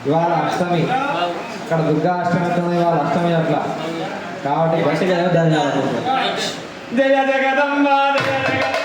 ఇవాళ అష్టమి, ఇక్కడ దుర్గా అష్టమి అవుతుంది, ఇవాళ అష్టమి అట్లా కాబట్టి గట్టిగా దాన్ని జయ జగదంబ జయ జగదంబ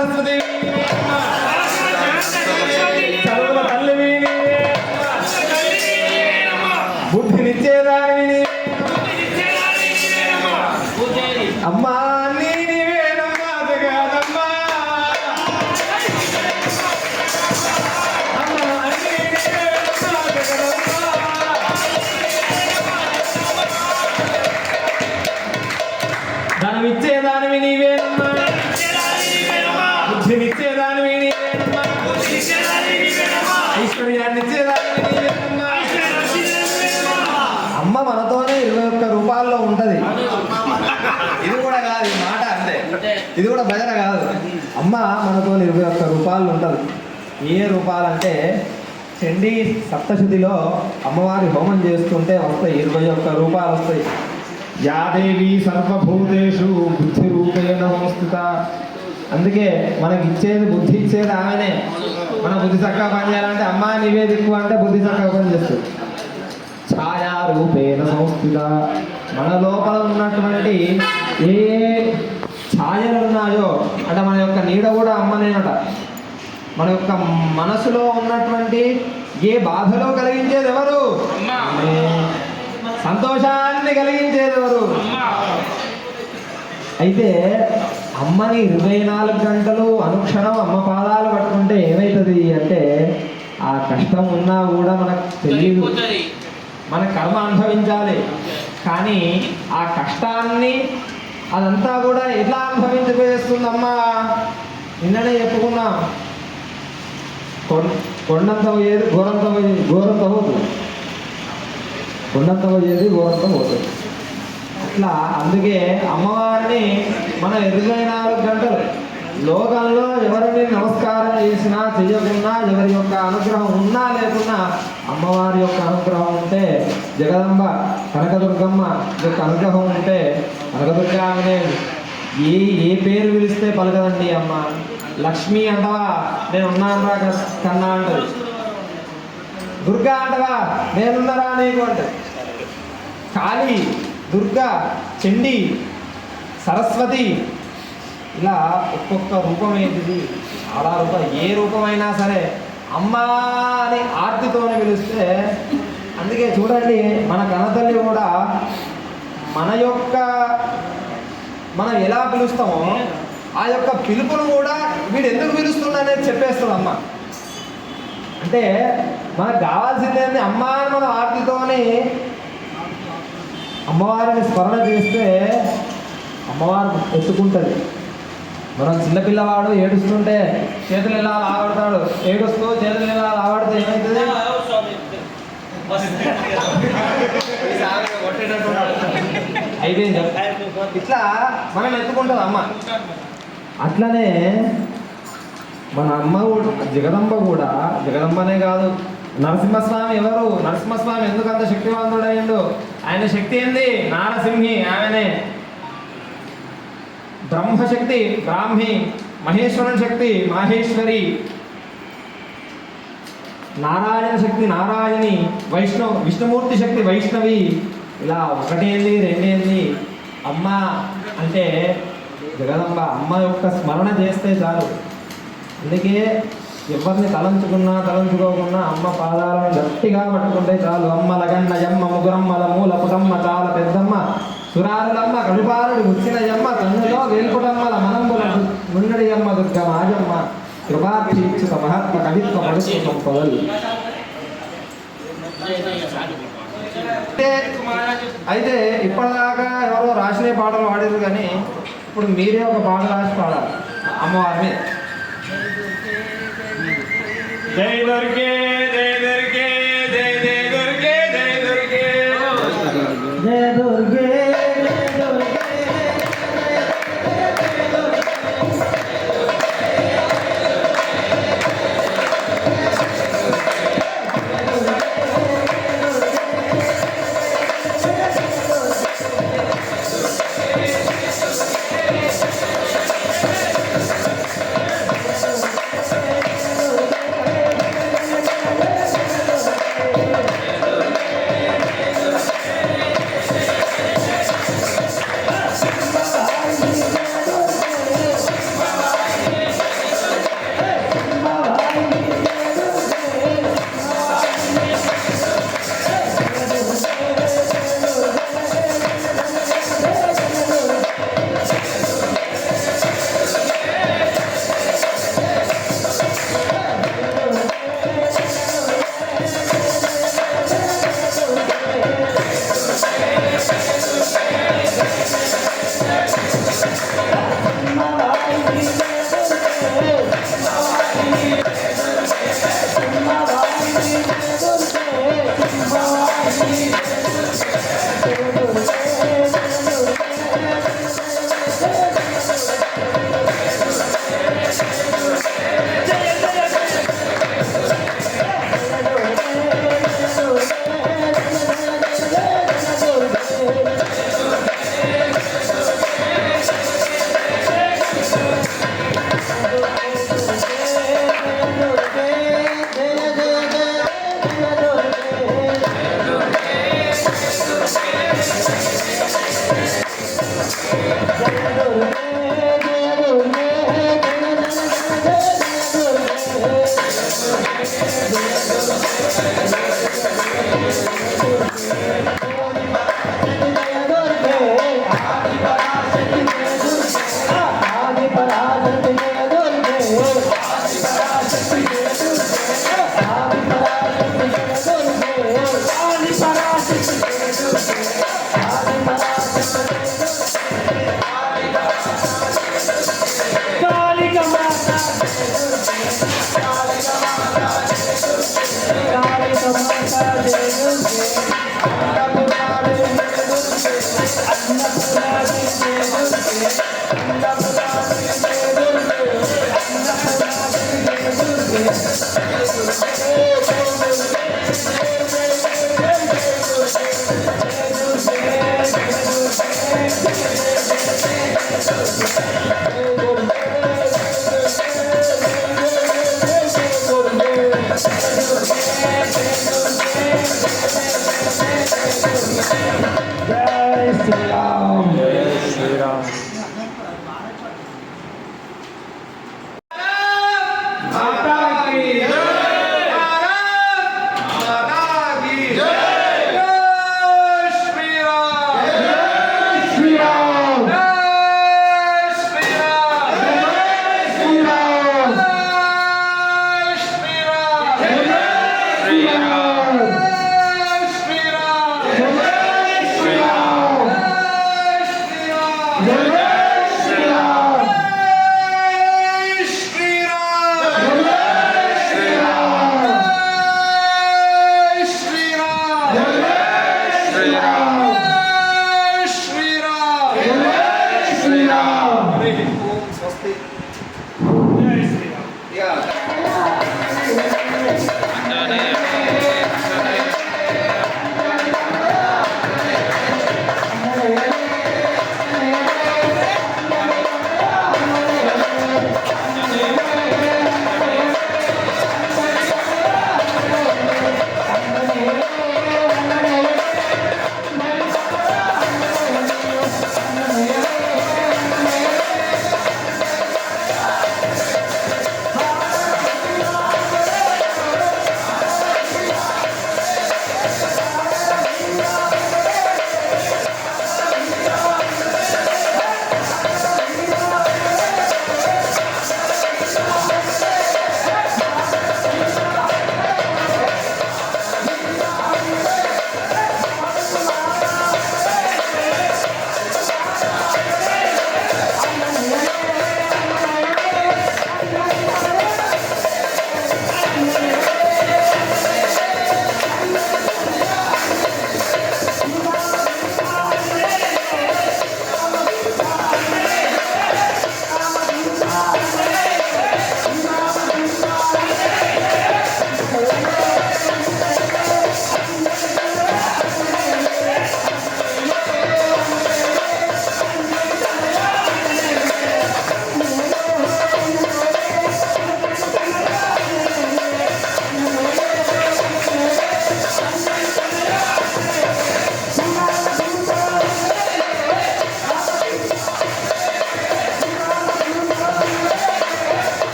సరస్వతి చదువుల తల్లివి బుద్ధినిచ్చేదానివి అమ్మా నీవేనమ్మా జగదమ్మా ధనమిచ్చేదానివి నీవేనమ్మా బుద్ధినిచ్చేదానివి నీవేనమ్మా ఐశ్వర్యాన్నిచ్చేదానివి నీవేనమ్మా అమ్మ మనతోనే 21 రూపాయల్లో ఉంటది. ఇది కూడా కాదు, ఈ మాట అంతే, ఇది కూడా భజన కాదు. అమ్మ మనతో 21 రూపాయలు ఉంటుంది. ఏ రూపాయలంటే చండీ సప్తశతిలో అమ్మవారి హోమం చేస్తుంటే వస్తాయి 21 రూపాయలు వస్తాయి. యాదేవి సర్వభూతేషు బుద్ధి రూపేణ సంస్థిత. అందుకే మనకి ఇచ్చేది బుద్ధి ఇచ్చేది ఆమెనే. మన బుద్ధి చక్కగా పనిచేయాలంటే అమ్మ నీవే దిక్కు అంటే బుద్ధి చక్కగా పనిచేస్తుంది. ఛాయా రూపేణ సంస్థిత. మన లోపల ఉన్నటువంటి ఏ ఛాయలు ఉన్నాయో అంటే మన యొక్క నీడ కూడా అమ్మనేనట. మన యొక్క మనసులో ఉన్నటువంటి ఏ బాధలో కలిగించేది ఎవరు? సంతోషాన్ని కలిగించేది ఎవరు? అయితే అమ్మని 24 గంటలు అనుక్షణం అమ్మ పాదాలు పట్టుకుంటే ఏమవుతుంది అంటే ఆ కష్టం ఉన్నా కూడా మనకు తెలియదు, మన కర్మ అనుభవించాలి. కానీ ఆ కష్టాన్ని అదంతా కూడా ఎట్లా అనుభవించబోయేస్తుందమ్మా? నిన్ననే చెప్పుకున్నాం, కొండంత పోయేది ఘోరంత పోతుంది, కొండంత పోయేది ఘోరంత పోతుంది. అట్లా అందుకే అమ్మవారిని మన 24 గంటలు లోకంలో ఎవరిని నమస్కారం చేసినా చెయ్యకున్నా, ఎవరి యొక్క అనుగ్రహం ఉన్నా లేకున్నా అమ్మవారి యొక్క అనుగ్రహం ఉంటే, జగదంబ కనకదుర్గమ్మ యొక్క అనుగ్రహం ఉంటే, కనకదుర్గ ఆమె ఏ పేరు పిలిస్తే పలకదండి అమ్మ. లక్ష్మి అంటవా నేను ఉన్నానరా కన్నా అంటది. దుర్గా అంటవా నేనున్నారా నీకు అంటది. కాళీ, దుర్గా, చండీ, సరస్వతి ఇలా ఒక్కొక్క రూపం ఏంటిది, చాలా రూపం. ఏ రూపమైనా సరే అమ్మా అని ఆర్తితోనే పిలిస్తే, అందుకే చూడండి మన కన్నతల్లి కూడా మనం ఎలా పిలుస్తామో ఆ యొక్క పిలుపును కూడా వీడు ఎందుకు పిలుస్తుందనేది చెప్పేస్తుంది అమ్మ. అంటే మనకు కావాల్సిందేంటి అమ్మ అని మనం ఆర్తితోని అమ్మవారిని స్మరణ చేస్తే అమ్మవారు ఎత్తుకుంటుంది. మనం చిన్నపిల్లవాడు ఏడుస్తుంటే చేతులు ఎలా లాగడతాడు, ఏడుస్తూ చేతులు ఎలా లాగడితే ఏమవుతుంది? అయిపోయింది. ఇట్లా మనం ఎత్తుకుంటుంది అమ్మ. అట్లనే మన అమ్మ కూడా జగదంబ కూడా, జగదంబనే కాదు నరసింహస్వామి ఎవరు? నరసింహస్వామి ఎందుకు అంత శక్తివంతుడయ్యిండు? ఆయన శక్తి ఏంది? నారసింహి ఆమెనే. బ్రహ్మశక్తి బ్రాహ్మి, మహేశ్వరుని శక్తి మాహేశ్వరి, నారాయణ శక్తి నారాయణి, విష్ణుమూర్తి శక్తి వైష్ణవి. ఇలా ఒకటేంది రెండేంది అమ్మ అంటే జగదంబ. అమ్మ యొక్క స్మరణ చేస్తే చాలు. అందుకే ఎవరిని తలంచుకోకున్నా అమ్మ పాదాలను గట్టిగా పట్టుకుంటే చాలు. అమ్మ లగన్న యమ్మ ముగురమ్మల మూల పుటమ్మ చాలా పెద్దమ్మ సురారులమ్మ కడుపారుడు వచ్చిన యమ్మ కన్నులో వేల్పుటమ్మల మనంబుల మున్నడి యమ్మ దుర్గ మాజమ్మ కృపాక్షీక్షిత మహాత్మ కవిత్వ పడుతు సంపదలు. అయితే ఇప్పటిదాకా ఎవరో రాసిన పాటలు పాడారు, కానీ ఇప్పుడు మీరే ఒక పాట రాసి పాడాలి అమ్మవారి మీద. జై దుర్గే జై దుర్గే జై జై దుర్గే జై దుర్గే జై దుర్గే